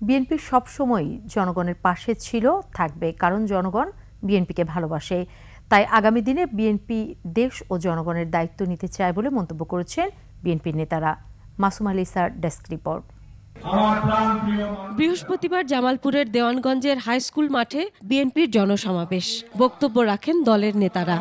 BNP সবসময় জনগণের পাশে ছিল, থাকবে, কারণ জনগণ বিএনপিকে ভালোবাসে। তাই আগামী দিনে বিএনপি দেশ ও জনগণের দায়িত্ব নিতে চায় বলে মন্তব্য করেছেন বিএনপির নেতারা। মাসুম আলিসার ডেস্ক রিপোর্ট। বৃহস্পতিবার জামালপুরের দেওয়ানগঞ্জের হাইস্কুল মাঠে বিএনপির জনসমাবেশ। বক্তব্য রাখেন দলের নেতারা।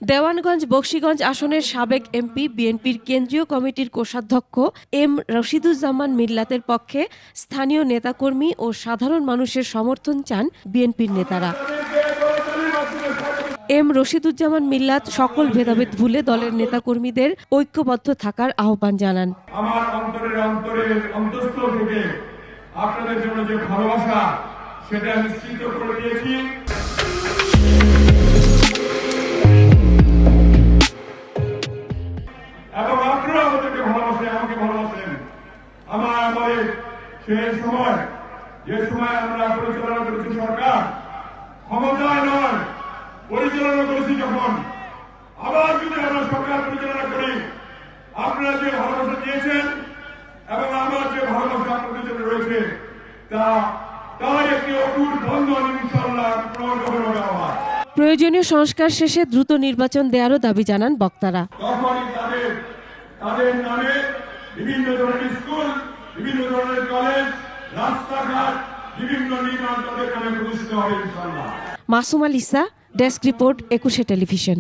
দেওয়ানগঞ্জ বকশীগঞ্জ আসনের সাবেক এমপি, বিএনপির কেন্দ্রীয় কমিটির কোষাধ্যক্ষ এম রশিদুজ্জামান মিল্লাতের পক্ষে স্থানীয় নেতাকর্মী ও সাধারণ মানুষের সমর্থন চান বিএনপির নেতারা। এম রশিদুজ্জামান মিল্লাত সকল ভেদাভেদ ভুলে দলের নেতাকর্মীদের ঐক্যবদ্ধ থাকার আহ্বান জানান। আমার অন্তরের অন্তঃস্থল থেকে আপনাদের জন্য যে ভালোবাসা সেটা নিশ্চিত করে দিয়েছি। এবং আপনারা আমাদেরকে ভালোবাসেন, আমাকে ভালোবাসেন। আমাদের সেই সময়, যে সময় আমরা পরিচালনা করেছি সরকার, ক্ষমতায় নয় পরিচালনা করেছি, যখন আবার যদি আমরা সরকার পরিচালনা করি, আপনারা যে ভালোবাসা দিয়েছেন এবং আমার যে ভালোবাসা আপনাদের জন্য রয়েছে, তার একটি অটুট বন্ধন ইনশাআল্লাহ প্রমাণ করে দেওয়া। প্রয়োজনীয় সংস্কার শেষে দ্রুত নির্বাচন দেওয়ারও দাবি জানান বক্তারা। তখনই তাদের নামে বিভিন্ন ধরনের স্কুল, বিভিন্ন ধরনের কলেজ, রাস্তাঘাট, বিভিন্ন নির্মাণ তাদের নামে প্রতিষ্ঠিত হবে ইনশাআল্লাহ। Masum আলিসা, desk report, 21 television.